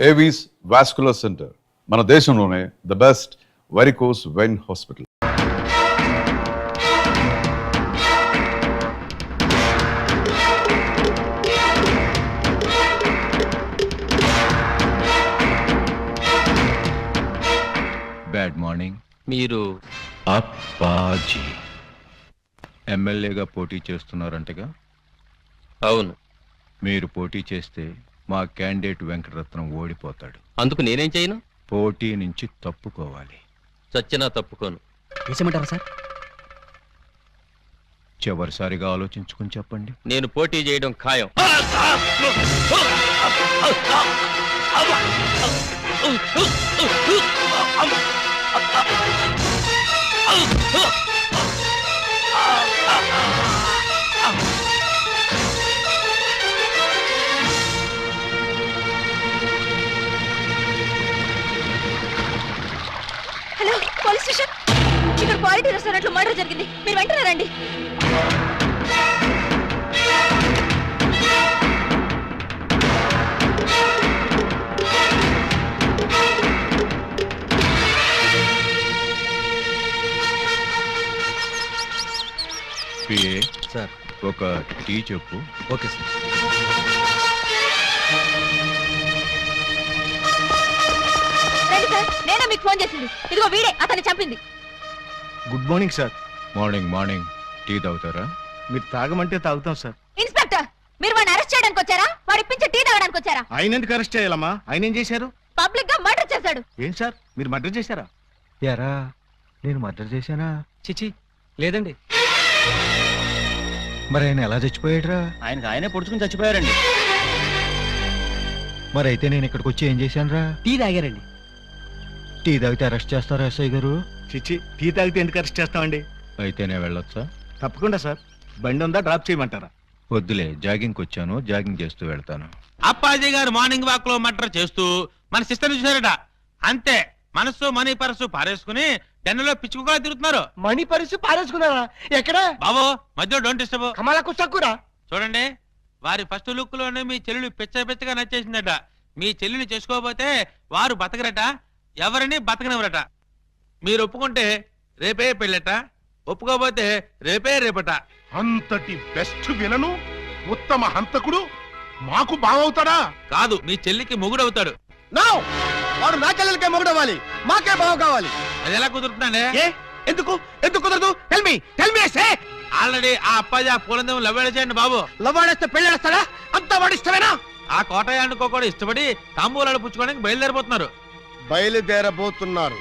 Avis vascular centre మన దేశంలోనే the best varicose vein hospital. Bad morning. మీరు అప్పాజీ ఎమ్మెల్యేగా పోటీ చేస్తున్నారంటగా? అవును. మీరు పోటీ చేస్తే మా క్యాండిడేట్ వెంకటరత్నం ఓడిపోతాడు. అందుకు నేనేం చేయను? పోటీ నుంచి తప్పుకోవాలి. చచ్చినా తప్పుకోను. వేసేమంటారా సార్? చివరిసారిగా ఆలోచించుకుని చెప్పండి. నేను పోటీ చేయడం ఖాయం. Hello, police station. ఇక్కడ క్వాలిటీ రెస్టారెంట్ లో మర్డర్ జరిగింది. మీరు వెంటనే రండి. PA sir. ఒక టీ చెప్పు. Okay sir. రండి సార్, నేనే మీకు ఫోన్ చేసింది. ఇదిగో వీడే అతన్ని చంపింది. Good morning sir. Morning morning. Tea తాగుతారా? మీరు తాగమంటే తాగుతాం సార్. ఇన్స్పెక్టర్, మీరు వాడిని అరెస్ట్ చేయడానికి వచ్చారా? వాడు ఇప్పించే టీ తాగడానికి వచ్చారా? ఆయన ఎందుకు అరెస్ట్ చేయాలమ్మా? ఆయన ఏం చేశారు? పబ్లిక్ గా మర్డర్ చేశాడు. ఏం సార్, మీరు మర్డర్ చేశారా? యారా, నేను మర్డర్ చేశానా? చిచి లేదండి. మరి ఆయన ఎలా చచ్చిపోయాడురా? ఆయనకు ఆయనే పొడుచుకుని చచ్చిపోయారండి. మరి అయితే నేను ఇక్కడికి వచ్చి ఏం చేశానురా? టీ తాగారండి. టీ తాగితే అరెస్ట్ చేస్తారా ఎస్ఐ గారు? చిచ్చి, టీ తాగితే ఎందుకు అరెస్ట్ చేస్తామండి? అయితే నేను వెళ్ళొచ్చా? తప్పకుండా సార్. బండి ఉందా, డ్రాప్ చేయమంటారా? వద్దులే, జాగింగ్కి వచ్చాను, జాగింగ్ చేస్తూ వెళ్తాను. అప్పాజీ గారు మార్నింగ్ వాక్ లో మర్డర్ చేస్తూ మన సిస్టర్ చూసారట. అంతే, మనసు మనీ పరసు పారేసుకుని టెన్నులో పిచ్చుకుగా తిరుగుతున్నారు. మణి పరిస్థితి పారేసుకున్నారా? ఎక్కడ? బాబు మధ్యలో డోంట్ డిస్టర్బ్. కమలకు చక్కురా. చూడండి, వారి ఫస్ట్ లుక్ లోనే మీ చెల్లెలు పిచ్చగా నచ్చేసిందట. మీ చెల్లిని చేసుకోకపోతే వారు బతకరట, ఎవరిని బతకనివ్వరట. మీరు ఒప్పుకుంటే రేపే పెళ్ళట, ఒప్పుకోకపోతే రేపట. అంతటి బెస్ట్ విలను ఉత్తమ హంతకుడు మాకు బావవుతాడా? కాదు, మీ చెల్లికి మొగుడవుతాడు. వాడు నా చెల్లెలకే మొగుడవ్వాలి, మాకే బావ కావాలి. అది ఎలా కుదురుతుందండి? ఎందుకు ఎందుకు కుదరదు? టెల్ మీ సే. ఆల్రెడీ ఆ అప్పాజీ ఆ పూలందం లవ్వేళ బాబు. లవ్వాడేస్తే పెళ్ళేస్తాడా? అంతా వాడు ఇష్టమేనా? ఆ కోటయ్య అనుకోకుండా ఇష్టపడి తాంబూలాలు పుచ్చుకోవడానికి బయలుదేరిపోతున్నారు. బయలుదేరబోతున్నారు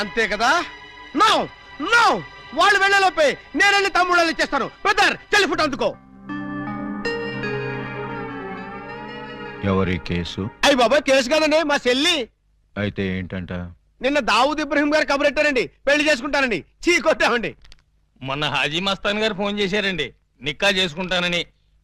అంతే కదా? నో నో, వాళ్ళు వెళ్ళలోపే నేను వెళ్ళి తమ్ముళ్ళు ఇచ్చేస్తాను. బ్రదర్, టెలిఫోన్ అందుకో. ఎవరి కేసు? అయ్యి బాబా, కేసు కాదండి, మా చెల్లి. అయితే ఏంటంట? నిన్న దావూద్ ఇబ్రహీం గారు కబురెట్టారండి, పెళ్లి చేసుకుంటానండి. చీ కొట్టామండి. మొన్న హాజీ మస్తాన్ గారు ఫోన్ చేశారండి, నిక్కా చేసుకుంటానని.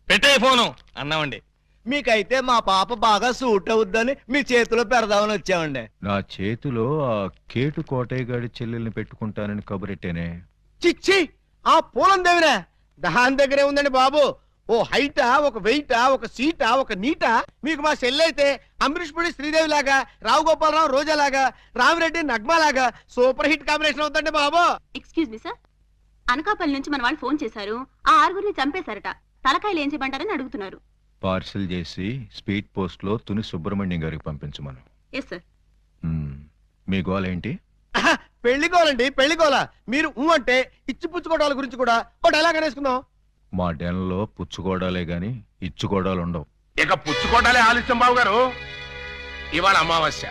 పెట్టే ఫోను అన్నామండి. మీకైతే మా పాప బాగా సూట్ అవుద్దని మీ చేతిలో పెడదామని వచ్చామండి. నా చేతిలో ఆ కేటు కోటయ్య గారి చెల్లెల్ని పెట్టుకుంటానని కబురెట్టేనే. చిచ్చి, ఆ పూలం దేవిరా దహాన్ దగ్గరే ఉందండి బాబు. ఓ హైటా, ఒక వెయిటా, ఒక సీటా, ఒక నీటా. మీకు మా చెల్లి అయితే అమరీష్ పుడి శ్రీదేవి లాగా, రావు గోపాలరావు రోజా లాగా, రామిరెడ్డి నగ్మా లాగా సూపర్ హిట్ కాంబినేషన్ అవుతుందండి బాబు. ఎక్స్క్యూజ్ మీ సార్, అనకాపల్లి నుంచి మన వాళ్ళు ఫోన్ చేశారు. ఆ ఆరుగురిని చంపేశారట. తలకాయలు ఏం చేయమంటారని అడుగుతున్నారు. పార్సిల్ చేసి స్పీడ్ పోస్ట్ లో తుని సుబ్రహ్మణ్యం గారికి పంపించమను. Yes sir. మీ గోల్ ఏంటి? పెళ్లికోవాలండి, పెళ్లికోవాల. మీరు అంటే ఇచ్చి పుచ్చుకోవడాల గురించి కూడా ఒక డైలాగ్ అనేసుకుందాం. మా డెన్లో పుచ్చుకోవడాలే గాని ఇచ్చుకోవడాలు ఉండవు. ఇక పుచ్చుకోటాలే ఆలస్యం బాబు గారు. ఇవాళ అమావాస్య,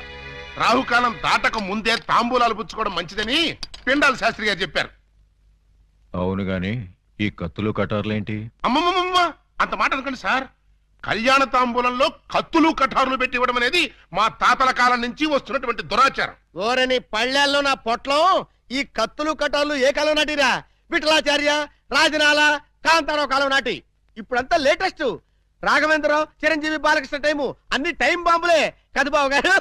రాహుకాలం దాటక ముందే తాంబూలాలు పుచ్చుకోవడం మంచిదని పిండాల శాస్త్రి గారు చెప్పారు. అవును గాని ఈ కత్తులు కటార్లేంటి? అమ్మమ్మమ్మ, అంత మాట అనుకోండి సార్. కళ్యాణ తాంబూలంలో కత్తులు కఠారులు పెట్టి ఇవ్వడం అనేది మా తాతల కాలం నుంచి వస్తున్నటువంటి దురాచారం. ఓరని పళ్ళెల్లో నా పొట్లో ఈ కత్తులు కటార్లు ఏ కాలం నాటిరా? విఠలాచార్య, రాజనాల, కాంతారావు కాలం నాటి. ఇప్పుడంతా లేటెస్ట్. రాఘవేంద్రరావు, చిరంజీవి, బాలకృష్ణ టైము అన్ని టైం బాంబులే కదా బాబు గారు.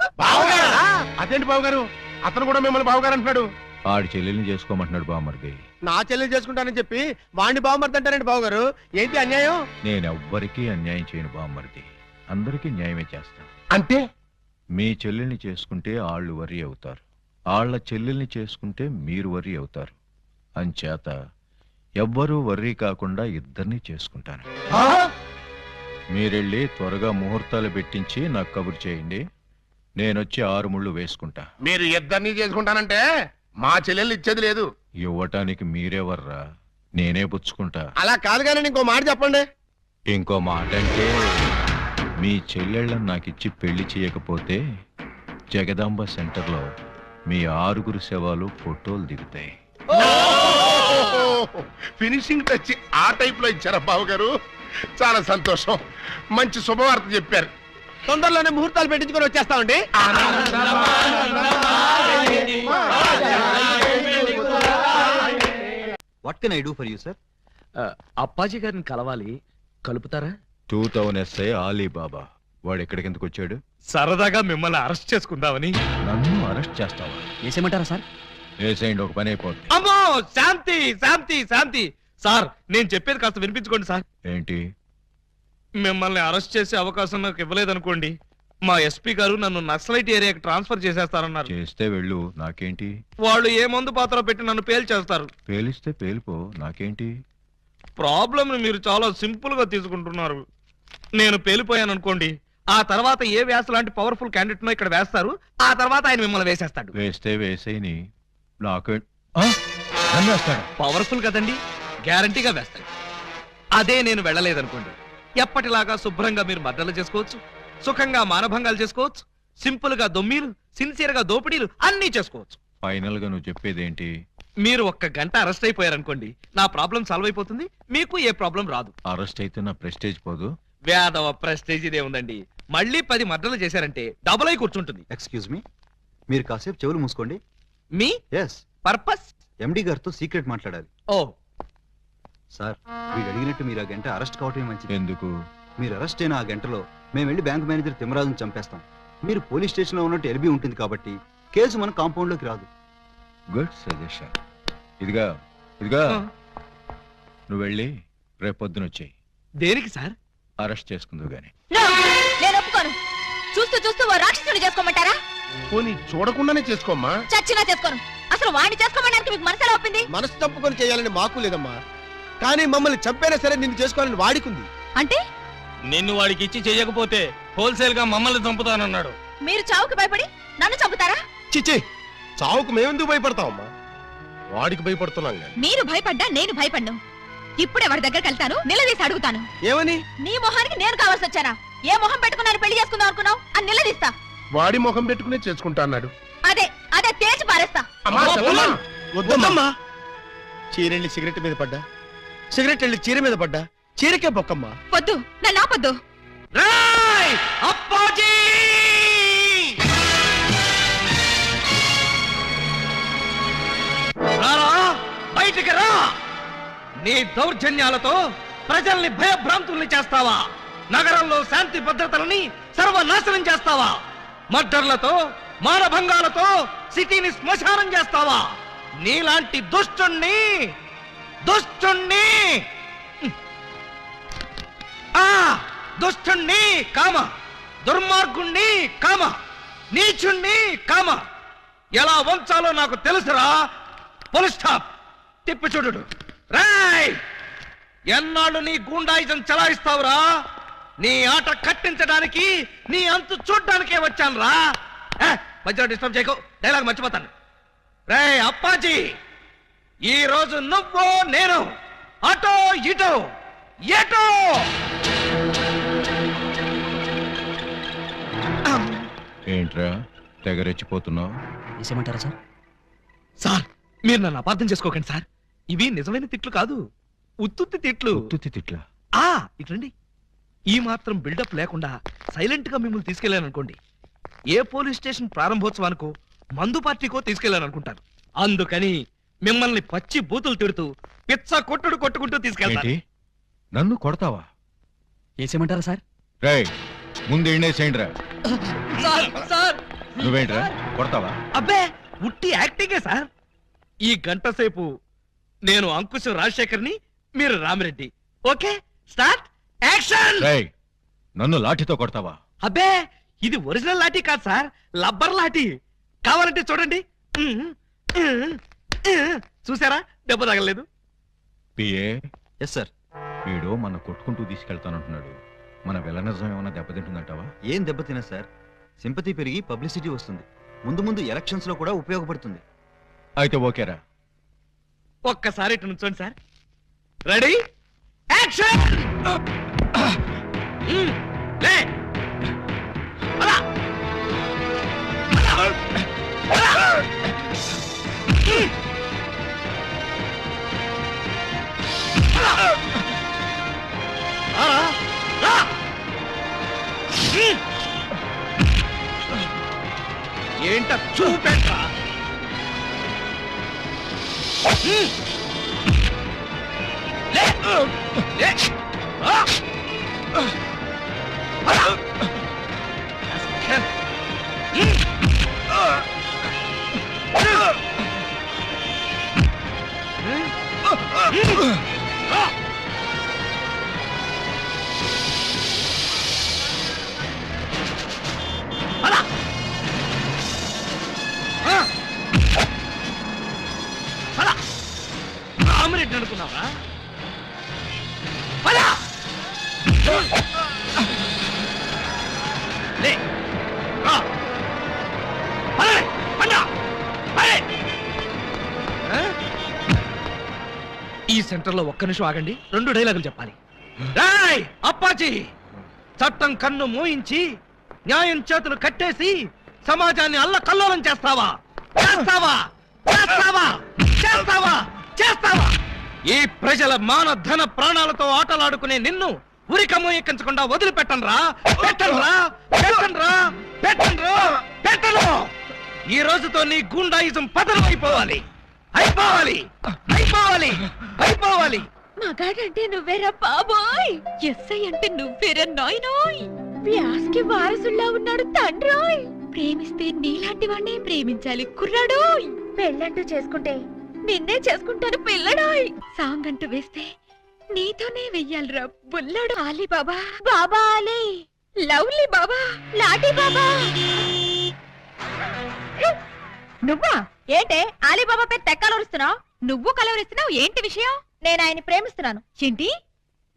అదేంటి బాబు గారు, అతను కూడా మిమ్మల్ని బావగారు అంటున్నాడు. ఆడి చెల్లెల్ని చేసుకోమంటున్నాడు బామ్మర్ది. నా చెల్లి చేసుకుంటానని చెప్పి వాణ్ణి బావమర్దంటారండి బాబు గారు. ఏంటి అన్యాయం? నేనెవ్వరికీ అన్యాయం చేయను బామ్మర్ది, అందరికీ న్యాయమే చేస్తా. అంటే మీ చెల్లెల్ని చేసుకుంటే వాళ్ళు వర్రీ అవుతారు, వాళ్ళ చెల్లెల్ని చేసుకుంటే మీరు వర్రీ అవుతారు. అంచేత ఎవ్వరూ వర్రీ కాకుండా ఇద్దరిని చేసుకుంటాను. మీరెళ్ళి త్వరగా ముహూర్తాలు పెట్టించి నాకు కబురు చేయండి. నేనొచ్చి 6 ముళ్ళు వేసుకుంటా. మీరు ఇద్దరిని చేసుకుంటానంటే మా చెల్లెళ్ళు ఇచ్చేది లేదు. ఇవ్వటానికి మీరెవర్రా, నేనే పుచ్చుకుంటా. అలా కాదు కానీ ఇంకో మాట చెప్పండి. ఇంకో మాట అంటే మీ చెల్లెళ్ళని నాకిచ్చి పెళ్లి చేయకపోతే జగదాంబ సెంటర్లో మీ 6 శవాలు ఫోటోలు దిగుతాయి. ఫినిషింగ్ టచ్ ఆ టైప్ లో ఇచ్చారా బాబు గారు? చాలా సంతోషం, మంచి శుభవార్త చెప్పారు. తొందరలోనే ముహూర్తాలు పెట్టించుకొని వచ్చేస్తామండి. What can I do for you sir? Appaji గారిని కలవాలి, కలుపుతారా? 2000 SI ఆలీబాబా వాడు ఎక్కడికెందుకు వచ్చాడు? సరదాగా మిమ్మల్ని అరెస్ట్ చేసుకుందామని. నన్ను అరెస్ట్ చేస్తావా? వేసేయమంటారా సార్? వేసేయండి, ఒక పని అయిపోద్ది. అమ్మో, శాంతి శాంతి శాంతి. సార్ నేను చెప్పేది కాస్త వినిపించుకోండి సార్. ఏంటి? మిమ్మల్ని అరెస్ట్ చేసే అవకాశం నాకు ఇవ్వలేదనుకోండి, మా ఎస్పీ గారు నన్ను నక్సలైట్ ఏరియాకి ట్రాన్స్ఫర్ చేసేస్తారన్నారు. చేస్తే వెళ్ళు, నాకేంటి? వాళ్ళు ఏ మందు పాత్ర పెట్టి నన్ను పేల్చేస్తారు. పేలిస్తే పేలిపో, నాకేంటి? ప్రాబ్లం మీరు చాలా సింపుల్ గా తీసుకుంటున్నారు. నేను పేలిపోయాను అనుకోండి, ఆ తర్వాత ఏ వ్యాస లాంటి పవర్ఫుల్ క్యాండిడేట్ నో ఇక్కడ వేస్తారు, ఆ తర్వాత ఆయన మిమ్మల్ని వేసేస్తాడు. వేస్తే వేసేయని, నాకు నన్ను వేస్తాడు. పవర్ఫుల్ కదండి, గ్యారంటీగా వేస్తాడు. అదే నేను వెళ్ళలేదనుకోండి, ఎప్పటిలాగా శుభ్రంగా మీరు మర్డర్లు చేసుకోవచ్చు, సుఖంగా మానభంగాలు చేసుకోవచ్చు, సింపుల్ గా దొమ్మీలు, సిన్సియర్ గా దోపిడీలు అన్నీ చేసుకోవచ్చు. ఫైనల్ గా నువ్వు చెప్పేదేంటి? మీరు 1 గంట అరెస్ట్ అయిపోయారనుకోండి, నా ప్రాబ్లం సాల్వ్ అయిపోతుంది, మీకు ఏ ప్రాబ్లం రాదు. అరెస్ట్ అయితే నా ప్రెస్టేజ్ పోదు. వేదవ ప్రెస్టేజ్ ఇదే ఉందండి. మళ్ళీ 10 మర్డర్లు చేశారంటే డబుల్ అయి కూర్చుంటుంది. ఎక్స్క్యూజ్ మీ, మీరు కాసేపు చెవులు మూసుకోండి. Me yes, purpose? ఎండి గారితో సీక్రెట్ మాట్లాడాలి. ఓ సార్, వీడు అడిగినట్టు మీరు ఆ గంట అరెస్ట్ కావటమే మంచిది. ఎందుకు? మీరు అరెస్ట్ అయిన ఆ గంటలో మేము వెళ్ళి బ్యాంక్ మేనేజర్ తిమ్మరాజును చంపేస్తాం. మీరు పోలీస్ స్టేషన్ లో ఉన్నట్టు ఎల్బీ ఉంటుంది కాబట్టి కేసు మన కాంపౌండ్ లోకి రాదు. Good suggestion. ఇదిగా నువ్వు వెళ్ళి రేపు పొద్దున వచ్చేయి. దేనికి సార్? అరెస్ట్ చేసుకుందు గాని. నేను ఒప్పుకోను. చూస్తూ చూస్తూ ఓ రాక్షసుని చేసుకోమంటారా? పోనీ చూడకుండానే చేసుకోమ్మా. చచ్చినా చేసుకోను. అసలు వాడిని చేసుకోమడానికి మీకు మనసు ఎలా ఒప్పింది? మనసు తప్పుకొని చేయాలని మాకు లేదమ్మా, కానీ మమ్మల్ని చంపైనా సరే నిన్ను చేసుకోవాలని వాడికుంది. అంటే నిన్ను వాడికి ఇచ్చి చేయకపోతే హోల్సేల్ గా మమ్మల్ని చంపుతానన్నాడు. మీరు చావుకు భయపడి నన్ను చంపుతారా? చిచ్చి, చావుకు మేమెందుకు భయపడతామమ్మా? వాడికి భయపడుతున్నాం కానీ. మీరు భయపడ్డా నేను భయపడ్ను. ఇప్పుడే వాడి దగ్గరికి వెళ్తాను, నిలదీసి అడుగుతాను. ఏమని? నీ మొహానికి నేను కావాల్సి వచ్చానా? ఏ మొహం పెట్టుకున్నాను పెళ్లి చేసుకుందాం అనుకున్నావు అని నిలదీస్తా. వాడి ముఖం పెట్టుకునే చేసుకుంటా అన్నాడు. అదే అదే తేల్చి పారేస్తా. అమ్మా, చెప్పమ్మా. వద్దమ్మా. చీరెళ్ళి సిగరెట్ మీద పడ్డా, సిగరెట్ వెళ్ళి చీర మీద పడ్డా, చీరకే బొక్కమ్మా. వద్దు, నన్ను ఆపొద్దు. అప్పాజీ! రారా, బయటికి రా. నీ దౌర్జన్యాలతో ప్రజల్ని భయభ్రాంతుల్ని చేస్తావా? నగరంలో శాంతి భద్రతలని సర్వనాశనం చేస్తావా? మర్డర్లతో, మానభంగాలతో సిటీని శ్మశానం చేస్తావా? నీలాంటి దుష్టుణ్ణి దుష్టుణ్ణి కామ, దుర్మార్గుణ్ణి కామ, నీచుణ్ణి కామ ఎలా వంచాలో నాకు తెలుసురా. Full stop. తిప్పి చూడు. రాయ్, ఎన్నాళ్ళు నీ గూండాయిజం చలాయిస్తావురా? నీ ఆట కట్టించడానికి, నీ అంతు చూడ్డానికే వచ్చాను రా. మధ్యలో డిస్టర్బ్ చేయకు, డైలాగ్ మర్చిపోతాను. రే అప్పాజీ, ఈ రోజు నువ్వు నేను అటో ఇటో ఎటో. ఏంట్రా తెగరెచ్చిపోతున్నావు? వేసేయమంటారా సార్? సార్, మీరు నన్ను అపార్థం చేసుకోకండి సార్. ఇవి నిజమైన తిట్లు కాదు, ఉత్తుత్తి తిట్లు. ఉత్తుత్తి తిట్లా? ఇట్లండి. ఈ మాత్రం బిల్డప్ లేకుండా సైలెంట్ గా మిమ్మల్ని తీసుకెళ్లాననుకోండి, ఏ పోలీస్ స్టేషన్ ప్రారంభోత్సవానికో మందు పార్టీకో తీసుకెళ్లాలనుకుంటారు. అందుకని మిమ్మల్ని పచ్చి బూతులు తిడుతూ పిచ్చ కొట్టుకుంటూ తీసుకెళ్తాను. నన్ను కొడతావా? వేసేయమంటారా సార్? రేయ్, ముందు ఎండేసేయండిరా. సార్, నువ్వేంట్రా కొడతావా? అబ్బే, ఉట్టి యాక్టింగే సార్. ఈ గంట సేపు నేను అంకుశం రాజశేఖర్ని, మీరు రామిరెడ్డి. Okay, start action. రేయ్, నన్ను లాఠీతో కొడతావా? అబ్బే, ఇది ఒరిజినల్ లాఠీ కాదు సార్, లబ్బర్ లాఠీ. కావాలంటే చూడండి. చూసారా, దెబ్బ తగలలేదు. PA, yes sir. వీడు మన కొట్టుకుంటూ తీసుకెళ్తానంటున్నాడు. మన విలనిజం ఏమైనా దెబ్బతింటుందంటావా? ఏం దెబ్బతినా సార్, సింపతి పెరిగి పబ్లిసిటీ వస్తుంది. ముందు ముందు ఎలక్షన్స్ లో కూడా ఉపయోగపడుతుంది. అయితే ఓకేరా. ఒక్కసారి ఇటు నుంచోండి సార్. Ready, action. లే. అలా. అలా. అలా. అలా. రా. ఏంట చూపెట్రా. లే. లే. రా. అలా. రామరెడ్డి అనుకున్నావా? లే. రా. ఈ సెంటర్ లో ఒక్క నిమిషం ఆగండి, 2 డైలాగులు చెప్పాలి. రేయ్ అప్పాజీ, చట్టం కన్ను మూయించి న్యాయం చేతులు కట్టేసి సమాజాన్ని అల్లకల్లోలం చేస్తావా? చేస్తావా? చేస్తావా? చేస్తావా? చేస్తావా? ఈ ప్రజల మాన ధన ప్రాణాలతో ఆటలాడుకునే నిన్ను ఉరికమ్ము ఎక్కించకుండా వదిలిపెట్టనురా. పెట్టనురా. పెట్టనురా. పెట్టనురా. పెట్టను. ఈ రోజుతో నీ గుండాయిజం పతనం అయిపోవాలి. అయిపోవాలి. అయిపోవాలి. అయిపోవాలి. మగాడంటే నువ్వేరా బాబోయ్, ఎస్ఐ అంటే నువ్వేరా నాయనోయ్, వ్యాస్కి వారసుల్లా ఉన్నాడు తండ్రోయ్. ప్రేమిస్తే నీలాంటి వాడినే ప్రేమించాలి కుర్రాడోయ్. పెళ్ళంటూ చేసుకుంటే నిన్నే చేసుకుంటాను పిల్లడోయ్. సాంగ్ అంటూ వేస్తే నీతోనే వెయ్యాలిరా బుల్లడు. ఆలీ బాబా, బాబా ఆలీ, లవ్లీ బాబా, లాఠీ బాబా. నువ్వా ఏంటే ఆలీబాబా పేరు తెక్కలవరుస్తున్నావు? నువ్వు కలవరిస్తున్నావు, ఏంటి విషయం? నేను ఆయన్ని ప్రేమిస్తున్నాను. ఏంటి,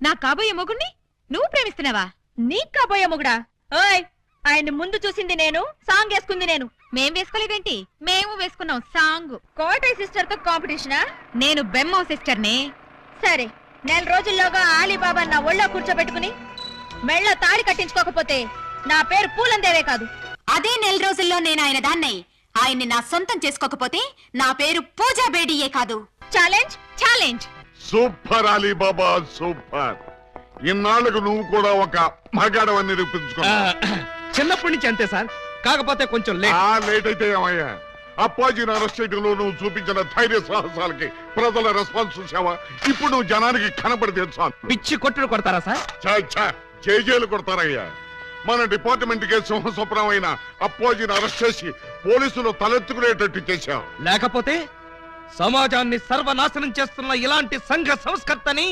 నా కాబోయే మొగుణ్ణి నువ్వు ప్రేమిస్తున్నావా? నీ కాబోయే మొగుడా? ఓయ్, ఆయన ముందు చూసింది నేను, సాంగ్ వేసుకుంది నేను. మేం వేసుకోలేదేంటి? మేము వేసుకున్నాం సాంగ్. కోటై సిస్టర్ తో కాంపిటీషనా? నేను బెమ్మో సిస్టర్ నే. సరే, 4 రోజుల్లోగా ఆలీబాబా నా ఒళ్ళో కూర్చోబెట్టుకుని మెళ్ళ తాడి కట్టించుకోకపోతే నా పేరు పూలందేవే కాదు. అదే 4 రోజుల్లో నేను ఆయన దాన్నై ఆయన్ని నా సొంతం చేసుకోకపోతే నా పేరు పూజా బేడియే కాదు. Challenge. Challenge. Super Ali Baba, super. ఇన్నాళ్ళకు నువ్వు కూడా ఒక మగాడవని నిరూపించుకున్నా. చిన్నప్పటి నుంచి అంతే సార్, కాకపోతే కొంచెం లేట్ అయితే ఏమయ్యా? అప్పాజీని అరెస్ట్ చేయడంలో నువ్వు చూపించిన ధైర్య సాహసాలకి ప్రజల రెస్పాన్స్ చూసావా? ఇప్పుడు నువ్వు జనానికి కనపడితే పిచ్చి కొట్టుడు కొడతారా సార్? చేజేలు కొడతారయ్యా. మన డిపార్ట్మెంట్ కే సింహస్వప్నం అయిన అప్పాజీని అరెస్ట్ చేసి పోలీసులు తలెత్తుకునేటట్టు చేశావు. లేకపోతే సమాజాన్ని సర్వనాశనం చేస్తున్న ఇలాంటి సంఘ సంస్కర్తని.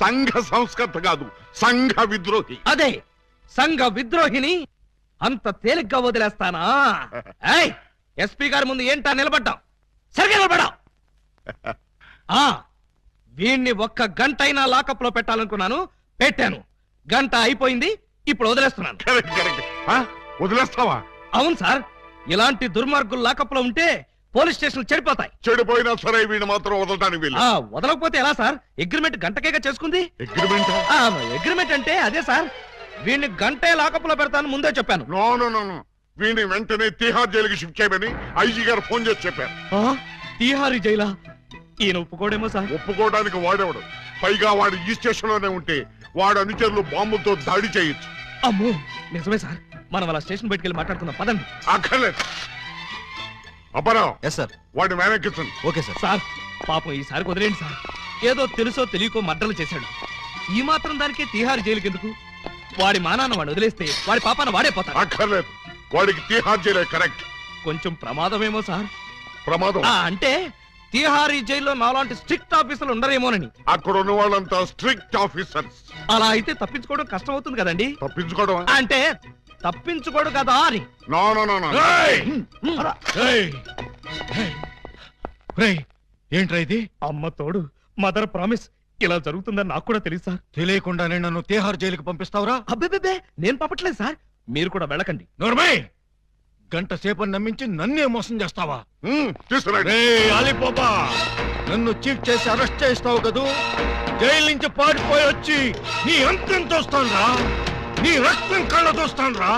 సంఘ సంస్కర్త కాదు, సంఘ విద్రోహి. అదే సంఘ విద్రోహిని అంత తేలిగ్గా వదిలేస్తానా? ఎస్పీ గారి ముందు ఏంటా నిలబడ్డాం? సరిగ్గా నిలబడ్డాం. వీణ్ణి 1 గంట అయినా లాకప్ లో పెట్టాలనుకున్నాను, పెట్టాను. గంట అయిపోయింది, ఇప్పుడు వదిలేస్తున్నాను. వదిలేస్తావా? అవును సార్, ఇలాంటి దుర్మార్గులు లాకప్ లో ఉంటే పోలీస్ స్టేషన్ చెడిపోతాయి. చెడిపోయినా సరే వీడిని మాత్రం వదలటానికి వీలు. వదలకపోతే ఎలా సార్? అగ్రిమెంట్ గంటకేగా చేసుకుంది. అగ్రిమెంట్ అంటే అదే సార్, వీడిని గంటే లాకప్ లో పెడతాను ముందే చెప్పాను. నో, వీడిని వెంటనే తిహార్ జైలుకి షిఫ్ట్ చేయమని ఐజీ గారు ఫోన్ చేసి చెప్పారు. తిహారీ జైలా? ఈయన ఒప్పుకోడేమో సార్. ఒప్పుకోవడానికి వాడేవాడు, పైగా వాడు ఈ స్టేషన్ లోనే ఉంటే వాడు అనుచరులు బాంబులతో దాడి చేయొచ్చు. అమ్మో, నిజమే సార్. మనం అలా స్టేషన్ బయటికి వెళ్ళి మాట్లాడుకుందాం పదండి. అక్కర్లేదు. అపరావు, ఎస్ సార్. వాడిని వెనక్కించండి. Okay sir. సార్ పాపం ఈసారి వదిలేండి సార్. ఏదో తెలుసో తెలియకో మర్డర్లు చేశాడు. ఈ మాత్రం దానికే తిహార్ జైలుకి ఎందుకు? వాడి మానాన్న వాడు వదిలేస్తే వాడి పాపాన వాడే పోతాడు. అక్కర్లేదు, వాడికి తిహార్ జైలే కరెక్ట్. కొంచెం ప్రమాదమేమో సార్. ప్రమాదం అంటే తిహారీ జైల్లో నాలాంటి స్ట్రిక్ట్ ఆఫీసర్లు ఉండరేమోనని. అక్కడ ఉన్న వాళ్ళంతా స్ట్రిక్ట్ ఆఫీసర్స్. అలా అయితే తప్పించుకోవడం కష్టం అవుతుంది కదండి. తప్పించుకోవడం అంటే తప్పించుకోడు కదా అని. నో నో నో నో ఏంట్రా ఇది? అమ్మ తోడు, మదర్ ప్రామిస్. ఇలా జరుగుతుందని నాకు కూడా తెలుసు సార్. తెలియకుండానే నన్ను తీహార్ జైలుకి పంపిస్తావురా? అబ్బే, నేను పంపట్లేదు సార్. మీరు కూడా వెళ్ళకండి. నోర్మై, గంట సేపని నమ్మించి నన్నే మోసం చేస్తావా? తీసుకురండి. అలీబాబా, నన్ను చీట్ చేసి అరెస్ట్ చేస్తావు కదూ? జైలు నుంచి పారిపోయి వచ్చి నీ అంతం చూస్తాను రా, నీ రక్తం కళ్ళ చూస్తాను రా.